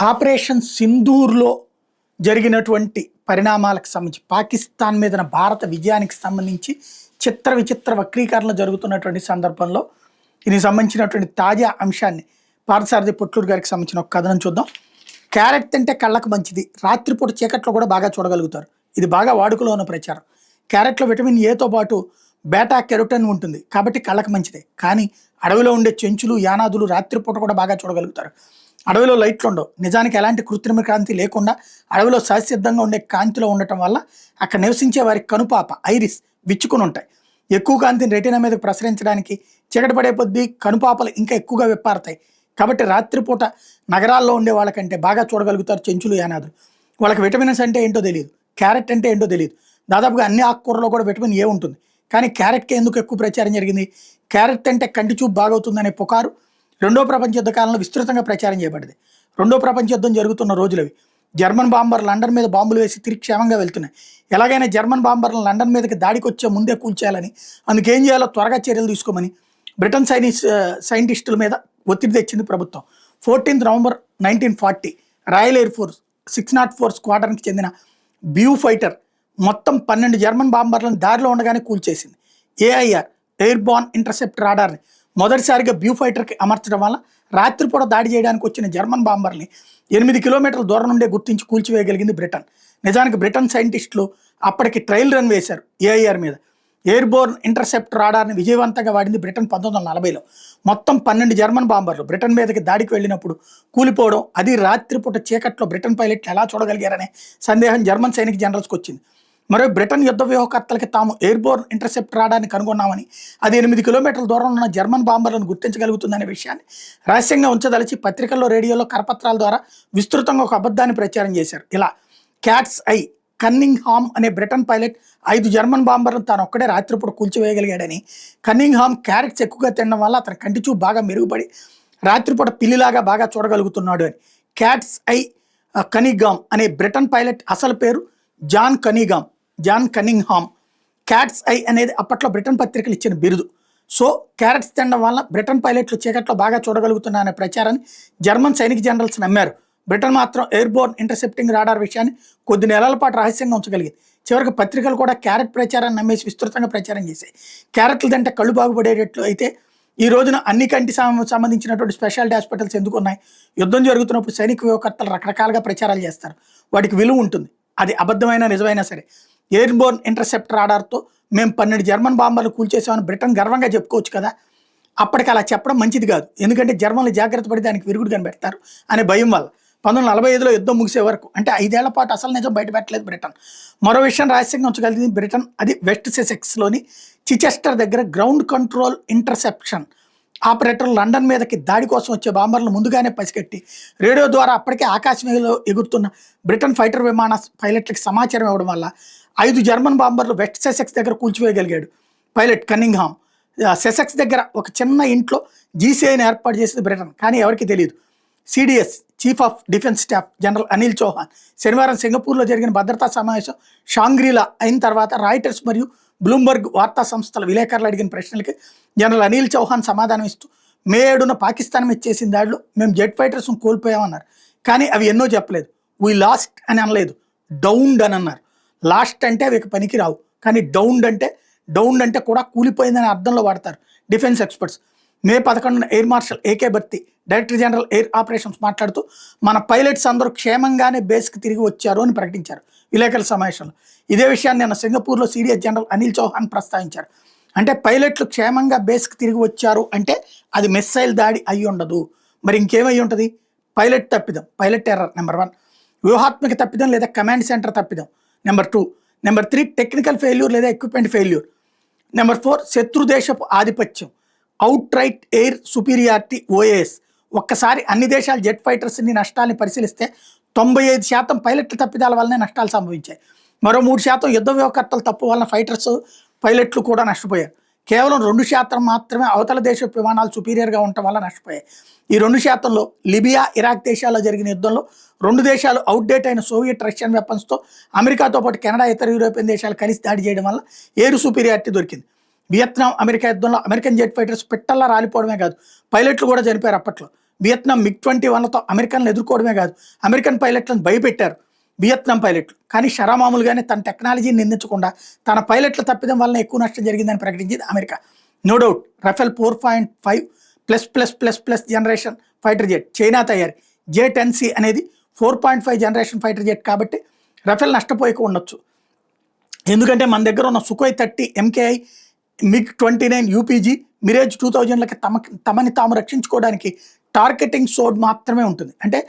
Operation సింధూర్‌లో జరిగినటువంటి పరిణామాలకు సంబంధించి పాకిస్తాన్ మీదన భారత విజయానికి సంబంధించి చిత్ర విచిత్ర వక్రీకరణలు జరుగుతున్నటువంటి సందర్భంలో దీనికి సంబంధించినటువంటి తాజా అంశాన్ని పార్థసారథి పొట్లూరు గారికి సంబంధించిన ఒక కథనం చూద్దాం. క్యారెట్ తింటే కళ్ళకు మంచిది, రాత్రిపూట చీకట్లో కూడా బాగా చూడగలుగుతారు. ఇది బాగా వాడుకలో ఉన్న ప్రచారం. క్యారెట్లో విటమిన్ ఏతో పాటు బేటా కెరోటిన్ ఉంటుంది కాబట్టి కళ్ళకు మంచిదే. కానీ అడవిలో ఉండే చెంచులు, యానాదులు రాత్రిపూట కూడా బాగా చూడగలుగుతారు. అడవిలో లైట్లు ఉండవు. నిజానికి ఎలాంటి కృత్రిమ కాంతి లేకుండా అడవిలో సహసిద్ధంగా ఉండే కాంతిలో ఉండటం వల్ల అక్కడ నివసించే వారి కనుపాప ఐరిస్ విచ్చుకుని ఉంటాయి. ఎక్కువ కాంతిని రెటీనా మీదకి ప్రసరించడానికి చీకటి పడే కొద్దీ కనుపాపలు ఇంకా ఎక్కువగా విప్పారుతాయి. కాబట్టి రాత్రిపూట నగరాల్లో ఉండే వాళ్ళకంటే బాగా చూడగలుగుతారు చెంచులు, యానాదులు. వాళ్ళకి విటమిన్స్ అంటే ఏంటో తెలియదు, క్యారెట్ అంటే ఏంటో తెలియదు. దాదాపుగా అన్ని ఆకుకూరలో కూడా విటమిన్ ఏ ఉంటుంది. కానీ క్యారెట్కి ఎందుకు ఎక్కువ ప్రచారం జరిగింది? క్యారెట్ అంటే కంటి చూపు బాగవుతుందనే పుకారు రెండో ప్రపంచ యుద్ధ కాలంలో విస్తృతంగా ప్రచారం చేయబడింది. రెండో ప్రపంచ యుద్ధం జరుగుతున్న రోజులవి. జర్మన్ బాంబర్ లండన్ మీద బాంబులు వేసి తిరిగి క్షేమంగా వెళ్తున్నాయి. ఎలాగైనా జర్మన్ బాంబర్లను లండన్ మీదకి దాడికి వచ్చే ముందే కూల్చేయాలని, అందుకేం చేయాలో త్వరగా చర్యలు తీసుకోమని బ్రిటన్ సైంటిస్టుల మీద ఒత్తిడి తెచ్చింది ప్రభుత్వం. 14 నవంబర్ 1940 రాయల్ ఎయిర్ ఫోర్స్ 604 స్క్వాడ్రన్కి చెందిన బ్యూ ఫైటర్ మొత్తం 12 జర్మన్ బాంబర్లను దారిలో ఉండగానే కూల్చేసింది. ఏఐఆర్ ఎయిర్ బార్న్ ఇంటర్సెప్ట్ రాడార్ని మొదటిసారిగా బ్యూ ఫైటర్కి అమర్చడం వల్ల రాత్రిపూట దాడి చేయడానికి వచ్చిన జర్మన్ బాంబర్ని 8 కిలోమీటర్ల దూరం నుండే గుర్తించి కూల్చివేయగలిగింది బ్రిటన్. నిజానికి బ్రిటన్ సైంటిస్టులు అప్పటికి ట్రయల్ రన్ వేశారు ఏఐఆర్ మీద. ఎయిర్ బోర్న్ ఇంటర్సెప్ట్ రాడార్ని విజయవంతంగా వాడింది బ్రిటన్ 1940లో. మొత్తం 12 జర్మన్ బాంబర్లు బ్రిటన్ మీదకి దాడికి వెళ్ళినప్పుడు కూలిపోవడం, అది రాత్రిపూట చీకట్లో బ్రిటన్ పైలట్లు ఎలా చూడగలిగారనే సందేహం జర్మన్ సైనిక జనరల్స్కి వచ్చింది. మరో బ్రిటన్ యుద్ధ వ్యూహకర్తలకి తాము ఎయిర్బోర్న్ ఇంటర్సెప్ట్ రాడాన్ని కనుగొన్నామని, అది 8 కిలోమీటర్ల దూరంలో ఉన్న జర్మన్ బాంబర్లను గుర్తించగలుగుతుందనే విషయాన్ని రహస్యంగా ఉంచదలిచి పత్రికల్లో, రేడియోలో, కరపత్రాల ద్వారా విస్తృతంగా ఒక అబద్ధాన్ని ప్రచారం చేశారు. ఇలా క్యాట్స్ ఐ కన్నింగ్హామ్ అనే బ్రిటన్ పైలట్ 5 జర్మన్ బాంబర్లను తాను ఒక్కడే రాత్రిపూట కూల్చివేయగలిగాడని, కన్నింగ్హామ్ క్యారెట్స్ ఎక్కువగా తినడం వల్ల అతని కంటి చూపు బాగా మెరుగుపడి రాత్రిపూట పిల్లిలాగా బాగా చూడగలుగుతున్నాడు అని. క్యాట్స్ ఐ కనింగ్హామ్ అనే బ్రిటన్ పైలట్ అసలు పేరు జాన్ కనింగ్హామ్. క్యాట్స్ ఐ అనేది అప్పట్లో బ్రిటన్ పత్రికలు ఇచ్చిన బిరుదు. సో క్యారెట్స్ తినడం వల్ల బ్రిటన్ పైలట్లు చీకట్లో బాగా చూడగలుగుతున్నారనే ప్రచారాన్ని జర్మన్ సైనిక జనరల్స్ నమ్మారు. బ్రిటన్ మాత్రం ఎయిర్బోర్న్ ఇంటర్సెప్టింగ్ రాడార్ విషయాన్ని కొద్ది నెలల పాటు రహస్యంగా ఉంచగలిగింది. చివరికి పత్రికలు కూడా క్యారెట్ ప్రచారాన్ని నమ్మేసి విస్తృతంగా ప్రచారం చేశాయి. క్యారెట్లు తింటే కళ్ళు బాగుపడేటట్లు అయితే ఈ రోజున అన్ని కంటి సంబంధించినటువంటి స్పెషాలిటీ హాస్పిటల్స్ ఎందుకు ఉన్నాయి? యుద్ధం జరుగుతున్నప్పుడు సైనిక వ్యూహకర్తలు రకరకాలుగా ప్రచారాలు చేస్తారు. వాటికి విలువ ఉంటుంది. అది అబద్ధమైన నిజమైనా సరే. ఎయిర్బోర్న్ ఇంటర్సెప్ట్ రాడార్తో మేము 12 జర్మన్ బాంబర్లు కూల్చేసామని బ్రిటన్ గర్వంగా చెప్పుకోవచ్చు కదా. అప్పటికి అలా చెప్పడం మంచిది కాదు. ఎందుకంటే జర్మన్లు జాగ్రత్త పడి దానికి విరుగుడు కనిపెడతారు అనే భయం వల్ల 1945లో యుద్ధం ముగిసే వరకు, అంటే 5 ఏళ్ల పాటు అసలు నిజం బయటపెట్టలేదు బ్రిటన్. మరో విషయం రహస్యంగా ఉంచగలిగింది బ్రిటన్. అది వెస్ట్ సెసెక్స్లోని చిచెస్టర్ దగ్గర గ్రౌండ్ కంట్రోల్ ఇంటర్సెప్షన్ ఆపరేటర్లు లండన్ మీదకి దాడి కోసం వచ్చే బాంబర్లు ముందుగానే పసిగట్టి రేడియో ద్వారా అప్పటికే ఆకాశంలో ఎగురుతున్న బ్రిటన్ ఫైటర్ విమాన పైలట్లకి సమాచారం ఇవ్వడం వల్ల 5 జర్మన్ బాంబర్లు వెస్ట్ సెసెక్స్ దగ్గర కూల్చివేయగలిగాడు పైలట్ కన్నింగ్హామ్. సెసెక్స్ దగ్గర ఒక చిన్న ఇంట్లో జీసీఐని ఏర్పాటు చేసింది బ్రిటన్. కానీ ఎవరికి తెలియదు. CDS chief of defence staff general Anil Chauhan శనివారం సింగపూర్లో జరిగిన భద్రతా సమావేశం షాంగ్రీలా అయిన తర్వాత రాయిటర్స్ మరియు బ్లూంబర్గ్ వార్తా సంస్థల విలేకరులు అడిగిన ప్రశ్నలకి జనరల్ అనిల్ చౌహాన్ సమాధానం ఇస్తూ, మే 7న పాకిస్తాన్ మీద చేసిన దాడిలో మేము జెట్ ఫైటర్స్ను కోల్పోయామన్నారు. కానీ అవి ఎన్నో చెప్పలేదు. వీ లాస్ట్ అని అనలేదు, డౌన్డ్ అని అన్నారు. లాస్ట్ అంటే అవి పనికి రావు, కానీ డౌన్డ్ అంటే కూడా కూలిపోయిందనే అర్థంలో వాడతారు డిఫెన్స్ ఎక్స్పర్ట్స్. మే 11న air marshal AK Bharti director general air operations మాట్లాడుతూ, మన పైలట్స్ అందరూ క్షేమంగానే బేస్కి తిరిగి వచ్చారు అని ప్రకటించారు విలేకరుల సమావేశంలో. ఇదే విషయాన్ని నిన్న సింగపూర్లో సిడిఎస్ జనరల్ అనిల్ చౌహాన్ ప్రస్తావించారు. అంటే పైలట్లు క్షేమంగా బేస్కి తిరిగి వచ్చారు అంటే అది మిస్సైల్ దాడి అయి ఉండదు. మరి ఇంకేమై ఉంటుంది? పైలట్ తప్పిదం, పైలట్ ఎర్రర్ నెంబర్ 1, వ్యూహాత్మక తప్పిదం లేదా కమాండ్ సెంటర్ తప్పిదం నెంబర్ 2, నెంబర్ 3 టెక్నికల్ ఫెయిల్యూర్ లేదా ఎక్విప్మెంట్ ఫెయిల్యూర్, నెంబర్ 4 శత్రుదేశపు ఆధిపత్యం, out right air superiority OAS. ఒక్కసారి అన్ని దేశాల జెట్ ఫైటర్స్ని నష్టాలని పరిశీలిస్తే 95% పైలట్ల తప్పిదాల వల్లనే నష్టాలు సంభవించాయి. మరో 3% యుద్ధ వ్యూహకర్తల తప్పు వలన ఫైటర్స్, పైలట్లు కూడా నష్టపోయారు. కేవలం 2% మాత్రమే అవతల దేశ విమానాలు సుపీరియర్గా ఉండటం వల్ల నష్టపోయాయి. ఈ 2%లో లిబియా, ఇరాక్ దేశాల్లో జరిగిన యుద్ధంలో 2 దేశాలు అవుట్డేట్ అయిన సోవియట్, రష్యన్ వెపన్స్తో అమెరికాతో పాటు కెనడా, ఇతర యూరోపియన్ దేశాలు కలిసి దాడి చేయడం వల్ల ఎయిర్ సుపీరియారిటీ దొరికింది. వియత్నాం, అమెరికా యుద్ధంలో అమెరికన్ జెట్ ఫైటర్స్ పిట్టల్లా రాలిపోవడమే కాదు, పైలట్లు కూడా చనిపోయారు అప్పట్లో. వియత్నాం MiG-21లతో అమెరికన్లు ఎదుర్కోవడమే కాదు, అమెరికన్ పైలట్లను భయపెట్టారు వియత్నాం పైలట్లు. కానీ షరామామూలుగానే తన టెక్నాలజీని నిందించకుండా తన పైలట్ల తప్పిదం వలన ఎక్కువ నష్టం జరిగిందని ప్రకటించింది America. No doubt Rafale 4.5++++ generation fighter jet China తయారీ. J-10C అనేది 4.5 జనరేషన్ ఫైటర్ జెట్ కాబట్టి రఫేల్ నష్టపోయక ఉండొచ్చు. ఎందుకంటే మన దగ్గర ఉన్న Sukhoi 30 MKI, MiG-29 UPG, Mirage 2000లకి తమని తాము రక్షించుకోవడానికి టార్గెటింగ్ సోడ్ మాత్రమే ఉంటుంది. అంటే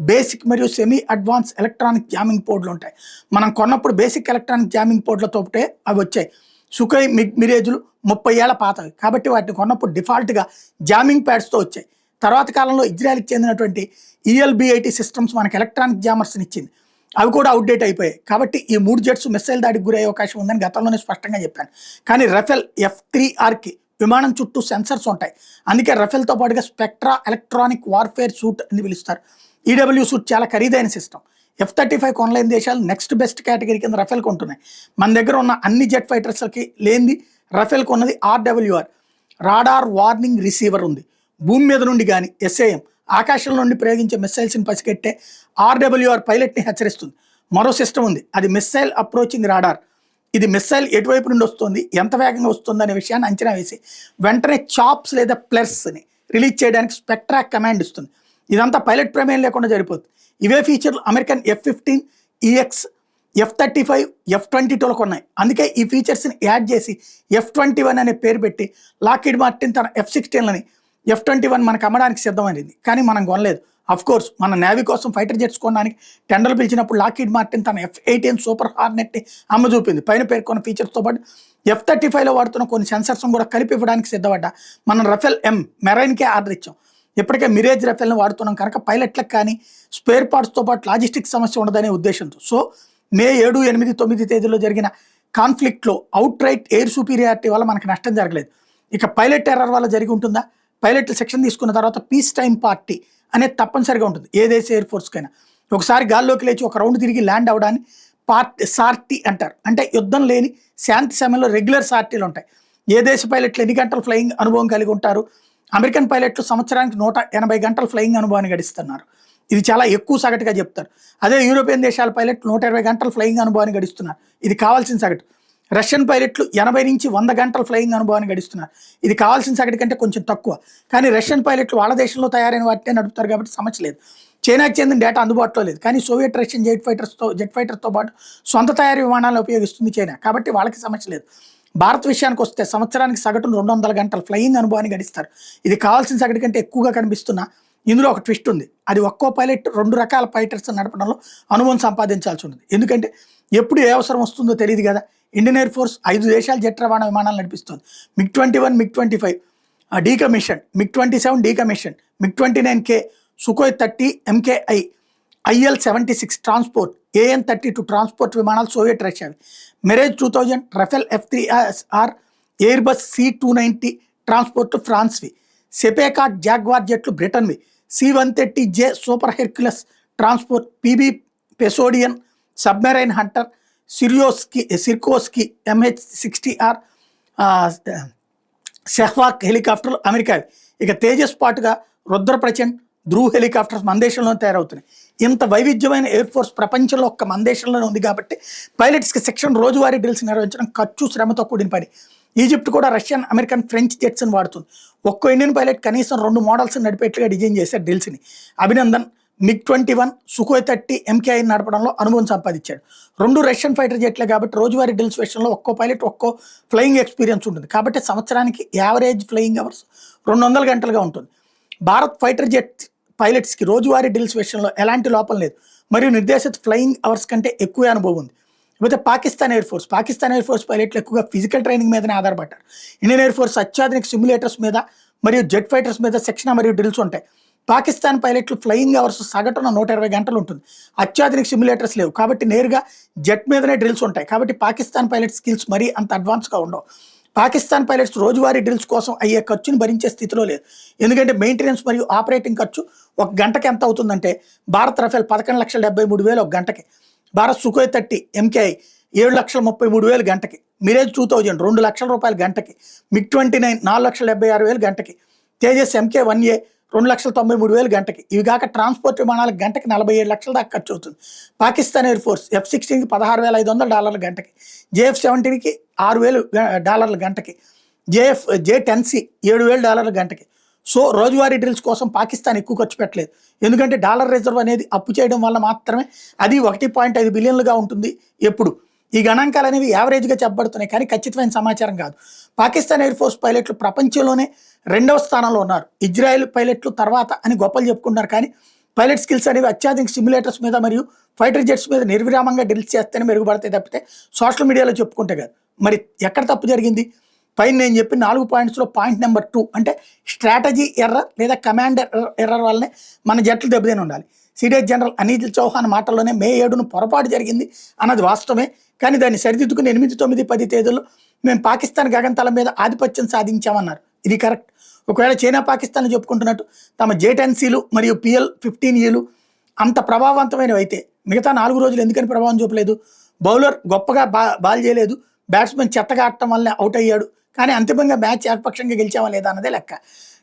బేసిక్ మరియు సెమీ అడ్వాన్స్ ఎలక్ట్రానిక్ జామింగ్ పోర్డులు ఉంటాయి. మనం కొన్నప్పుడు బేసిక్ ఎలక్ట్రానిక్ జామింగ్ పోర్డులతోటే అవి వచ్చాయి. సుఖోయ్ మిరేజులు 30 ఏళ్ల పాతవి కాబట్టి వాటిని కొన్నప్పుడు డిఫాల్ట్గా జామింగ్ ప్యాడ్స్తో వచ్చాయి. తర్వాత కాలంలో ఇజ్రాయెల్కి చెందినటువంటి ELBIT సిస్టమ్స్ మనకి ఎలక్ట్రానిక్ జామర్స్ని ఇచ్చింది. అవి కూడా అవుట్డేట్ అయిపోయాయి. కాబట్టి ఈ 3 జెట్స్ మిస్సైల్ దాడికి గురయ్యే అవకాశం ఉందని గతంలోనే స్పష్టంగా చెప్పాను. కానీ రఫేల్ F3Rకి విమానం చుట్టూ సెన్సర్స్ ఉంటాయి. అందుకే రఫేల్తో పాటుగా స్పెక్ట్రా ఎలక్ట్రానిక్ వార్ఫేర్ సూట్ అని పిలుస్తారు. EW సూట్ చాలా ఖరీదైన సిస్టమ్. F-35 కొనలేని దేశాలు నెక్స్ట్ బెస్ట్ కేటగిరీ కింద రఫేల్ కొంటున్నాయి. మన దగ్గర ఉన్న అన్ని జెట్ ఫైటర్స్లకి లేనిది రఫేల్కి ఉన్నది RWR, రాడార్ వార్నింగ్ రిసీవర్ ఉంది. భూమి మీద నుండి కానీ SAM ఆకాశం నుండి ప్రయోగించే మిస్సైల్స్ని పసిగట్టే RWR పైలట్ని హెచ్చరిస్తుంది. మరో సిస్టమ్ ఉంది, అది మిస్సైల్ అప్రోచింగ్ రాడార్. ఇది మిస్సైల్ ఎటువైపు నుండి వస్తుంది, ఎంత వేగంగా వస్తుంది అనే విషయాన్ని అంచనా వేసి వెంటనే చాప్స్ లేదా ప్లర్స్ని రిలీజ్ చేయడానికి స్పెక్ట్రా కమాండ్ ఇస్తుంది. ఇదంతా పైలట్ ప్రమేయం లేకుండా జరిగిపోతుంది. ఇవే ఫీచర్లు అమెరికన్ F-15, EX, F-35, F-22లకు ఉన్నాయి. అందుకే ఈ ఫీచర్స్ని యాడ్ చేసి F-21 అనే పేరు పెట్టి లాక్హీడ్ మార్టిన్ తన F-16లని F-21 మనకు అమ్మడానికి సిద్ధమైంది. కానీ మనం కొనలేదు. కోర్స్ మన నేవీ కోసం ఫైటర్ జెట్స్ కొనడానికి టెండర్లు పిలిచినప్పుడు లాక్హీడ్ మార్టిన్ తన F-18 సూపర్ హార్నెట్ని అమ్మజూపింది. పైన పేర్కొన్న ఫీచర్స్తో పాటు F-35లో వాడుతున్న కొన్ని సెన్సర్స్ను కూడా కలిపి ఇవ్వడానికి సిద్ధపడ్డా. మనం రఫేల్ మెరైన్కే ఆర్డర్ ఇచ్చాం. ఇప్పటికే మిరేజ్ రఫేల్ని వాడుతున్నాం కనుక పైలట్లకు కానీ స్పేర్ పార్ట్స్తో పాటు లాజిస్టిక్స్ సమస్య ఉండదనే ఉద్దేశంతో. సో మే 7, 8, 9 తేదీలో జరిగిన కాన్ఫ్లిక్ట్లో అవుట్ రైట్ ఎయిర్ సుపీరియారిటీ వల్ల మనకు నష్టం జరగలేదు. ఇక పైలట్ ఎర్రర్ వల్ల జరిగి ఉంటుందా? పైలట్లు సెక్షన్ తీసుకున్న తర్వాత పీస్ టైం పార్టీ అనేది తప్పనిసరిగా ఉంటుంది ఏ దేశ ఎయిర్ ఫోర్స్కైనా. ఒకసారి గాల్లోకి లేచి ఒక రౌండ్ తిరిగి ల్యాండ్ అవడాన్ని సార్టీ అంటారు. అంటే యుద్ధం లేని శాంతి సమయంలో రెగ్యులర్ సార్టీలు ఉంటాయి. ఏ దేశ పైలట్లు ఎన్ని గంటలు ఫ్లయింగ్ అనుభవం కలిగి ఉంటారు? అమెరికన్ పైలట్లు సంవత్సరానికి 180 గంటల ఫ్లయింగ్ అనుభవాన్ని గడిస్తున్నారు. ఇది చాలా ఎక్కువ సగటుగా చెప్తారు. అదే యూరోపియన్ దేశాల పైలట్లు 120 గంటల ఫ్లయింగ్ అనుభవాన్ని గడిస్తున్నారు. ఇది కావాల్సిన సగటు. రష్యన్ పైలట్లు 80 నుంచి 100 గంటల ఫ్లయింగ్ అనుభవాన్ని గడిస్తున్నారు. ఇది కావాల్సిన సగటు కంటే కొంచెం తక్కువ. కానీ రష్యన్ పైలట్లు వాళ్ళ దేశంలో తయారైన వాటినే నడుపుతారు కాబట్టి సమస్య లేదు. చైనాకి చెందిన డేటా అందుబాటులో లేదు. కానీ సోవియట్ రష్యన్ జెట్ ఫైటర్స్తో పాటు సొంత తయారీ విమానాలను ఉపయోగిస్తుంది చైనా కాబట్టి వాళ్ళకి సమస్య లేదు. భారత్ విషయానికి వస్తే సంవత్సరానికి సగటును 200 గంటల ఫ్లయింగ్ అనుభవాన్ని గడిస్తారు. ఇది కావాల్సిన సగటు కంటే ఎక్కువగా కనిపిస్తున్నా ఇందులో ఒక ట్విస్ట్ ఉంది. అది ఒక్కో పైలట్ 2 రకాల ఫైటర్స్ నడపడంలో అనుభవం సంపాదించాల్సి ఉంటుంది. ఎందుకంటే ఎప్పుడు ఏ అవసరం వస్తుందో తెలియదు కదా. ఇండియన్ ఎయిర్ ఫోర్స్ 5 దేశాల జెట్ రవాణా విమానాలు నడిపిస్తుంది. MiG-21, MiG-25 decommission, MiG-27 decommission, MiG-29K, Sukhoi 30 MKI, IL-76 transport, AN-32 transport విమానాలు సోవియట్ రష్యావి, Mirage 2000, Rafale F-3R, Airbus C-290 transport ఫ్రాన్స్వి, సెపేకాట్ జాగ్వార్ జెట్లు బ్రిటన్వి, C-130J super Hercules transport, PB Poseidon submarine hunter, Sikorsky MH-60R Seahawk హెలికాప్టర్లు అమెరికావి. ఇక తేజస్ పాటుగా రుద్రప్రచండ్, Dhruv helicopters మన దేశంలోనే తయారవుతున్నాయి. ఇంత వైవిధ్యమైన ఎయిర్ ఫోర్స్ ప్రపంచంలో ఒక్క మన దేశంలోనే ఉంది కాబట్టి పైలట్స్కి సెక్షన్ రోజువారీ డ్రిల్స్ నిర్వహించడం ఖర్చు శ్రమతో కూడిన పని. ఈజిప్ట్ కూడా రష్యన్, అమెరికన్, ఫ్రెంచ్ జెట్స్ని వాడుతుంది. ఒక్కో ఇండియన్ పైలట్ కనీసం 2 మోడల్స్ నడిపేట్లుగా డిజైన్ చేశారు డ్రిల్స్ని. అభినందన్ MiG-21, సుఖోయ్ 30 MKI నడపడంలో అనుభవం సంపాదించాడు. 2 రష్యన్ ఫైటర్ జెట్లే కాబట్టి రోజువారీ డ్రిల్స్ విషయంలో ఒక్కో పైలట్ ఒక్కో ఫ్లయింగ్ ఎక్స్పీరియన్స్ ఉంటుంది. కాబట్టి సంవత్సరానికి యావరేజ్ ఫ్లయింగ్ అవర్స్ 200 గంటలుగా ఉంటుంది. భారత్ ఫైటర్ జెట్ పైలట్స్కి రోజువారీ డ్రిల్స్ విషయంలో ఎలాంటి లోపం లేదు మరియు నిర్దేశిత ఫ్లయింగ్ అవర్స్ కంటే ఎక్కువ అనుభవం ఉంది. అయితే పాకిస్తాన్ ఎయిర్ ఫోర్స్ పైలట్లు ఎక్కువగా ఫిజికల్ ట్రైనింగ్ మీదనే ఆధారపడ్డారు. ఇండియన్ ఎయిర్ ఫోర్స్ అత్యాధునిక సిమ్యులేటర్స్ మీద మరియు జెట్ ఫైటర్స్ మీద శిక్షణ మరియు డ్రిల్స్ ఉంటాయి. పాకిస్తాన్ పైలట్లు ఫ్లయింగ్ అవర్స్ సగటున 120 గంటలు ఉంటుంది. అత్యాధునిక సిమ్యులేటర్స్ లేవు కాబట్టి నేరుగా జెట్ మీదనే డ్రిల్స్ ఉంటాయి. కాబట్టి పాకిస్తాన్ పైలట్ స్కిల్స్ మరీ అంత అడ్వాన్స్గా ఉండవు. పాకిస్తాన్ పైలట్స్ రోజువారీ డ్రిల్స్ కోసం అయ్యే ఖర్చుని భరించే స్థితిలో లేదు. ఎందుకంటే మెయింటెనెన్స్ మరియు ఆపరేటింగ్ ఖర్చు ఒక గంటకి ఎంత అవుతుందంటే భారత్ రఫేల్ 11,73,000 ఒక గంటకి, భారత్ సుఖోయ్ 30 MKI 7,33,000 గంటకి, మిరేజ్ 2000 2 లక్షల రూపాయలు గంటకి, MiG-29 4,76,000 గంటకి, తేజస్ MK-1A 2,93,000 గంటకి. ఇవి కాక ట్రాన్స్పోర్ట్ విమానాలకు గంటకి 47 లక్షల దాకా ఖర్చు అవుతుంది. పాకిస్తాన్ ఎయిర్ ఫోర్స్ F-16కి $16,500 గంటకి, JF-17కి $6,000 గంటకి, J-10C $7,000 గంటకి. సో రోజువారీ డ్రిల్స్ కోసం పాకిస్తాన్ ఎక్కువ ఖర్చు పెట్టలేదు. ఎందుకంటే డాలర్ రిజర్వ్ అనేది అప్పు చేయడం వల్ల మాత్రమే అది 1.5 బిలియన్లుగా ఉంటుంది ఎప్పుడు. ఈ గణాంకాలు అనేవి యావరేజ్గా చెప్పబడుతున్నాయి కానీ ఖచ్చితమైన సమాచారం కాదు. పాకిస్తాన్ ఎయిర్ ఫోర్స్ పైలట్లు ప్రపంచంలోనే 2వ స్థానంలో ఉన్నారు. ఇజ్రాయెల్ పైలట్లు తర్వాత అని గొప్పలు చెప్పుకుంటున్నారు కానీ పైలట్ స్కిల్స్ అనేవి అత్యాధునిక సిమ్యులేటర్స్ మీద మరియు ఫైటర్ జెట్స్ మీద నిర్విరామంగా డ్రిల్స్ చేస్తేనే మెరుగుపడతాయి తప్పితే సోషల్ మీడియాలో చెప్పుకుంటే కాదు. మరి ఎక్కడ తప్పు జరిగింది? పైన నేను చెప్పిన 4 పాయింట్స్లో పాయింట్ నెంబర్ 2 అంటే స్ట్రాటజీ ఎర్రర్ లేదా కమాండర్ ఎర్రర్ వల్లనే మన జట్లు దెబ్బతిని ఉండాలి. సిడిఎస్ జనరల్ అనిల్ చౌహాన్ మాటల్లోనే మే 7న పొరపాటు జరిగింది అన్నది వాస్తవమే. కానీ దాన్ని సరిదిద్దుకుని 8, 9, 10 తేదీల్లో మేము పాకిస్తాన్ గగనతలం మీద ఆధిపత్యం సాధించామన్నారు. ఇది కరెక్ట్. ఒకవేళ చైనా పాకిస్తాన్ చెప్పుకుంటున్నట్టు తమ J-10Cలు మరియు PL-15Eలు అంత ప్రభావవంతమైనవి అయితే మిగతా 4 రోజులు ఎందుకని ప్రభావం చూపలేదు? బౌలర్ గొప్పగా బాల్ చేయలేదు, బ్యాట్స్మెన్ చెత్తగా ఆడటం వల్లనే అవుట్ అయ్యాడు, కానీ అంతిమంగా మ్యాచ్ ఏకపక్షంగా గెలిచామా లేదా అన్నదే లెక్క.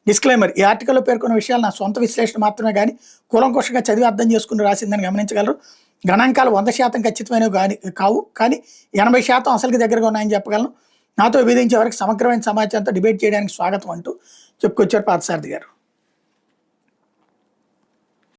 డిస్క్లైమర్: ఈ ఆర్టికల్లో పేర్కొన్న విషయాలు నా సొంత విశ్లేషణ మాత్రమే కానీ కూలంకషంగా చదివి అర్థం చేసుకుని రాసిందని గమనించగలరు. గణాంకాలు 100% ఖచ్చితమైనవి కావు, కానీ 80% అసలుకి దగ్గరగా ఉన్నాయని చెప్పగలను. నాతో విధించే వరకు సమగ్రమైన సమాచారంతో డిబేట్ చేయడానికి స్వాగతం అంటూ చెప్పుకొచ్చారు పార్థసారథి గారు.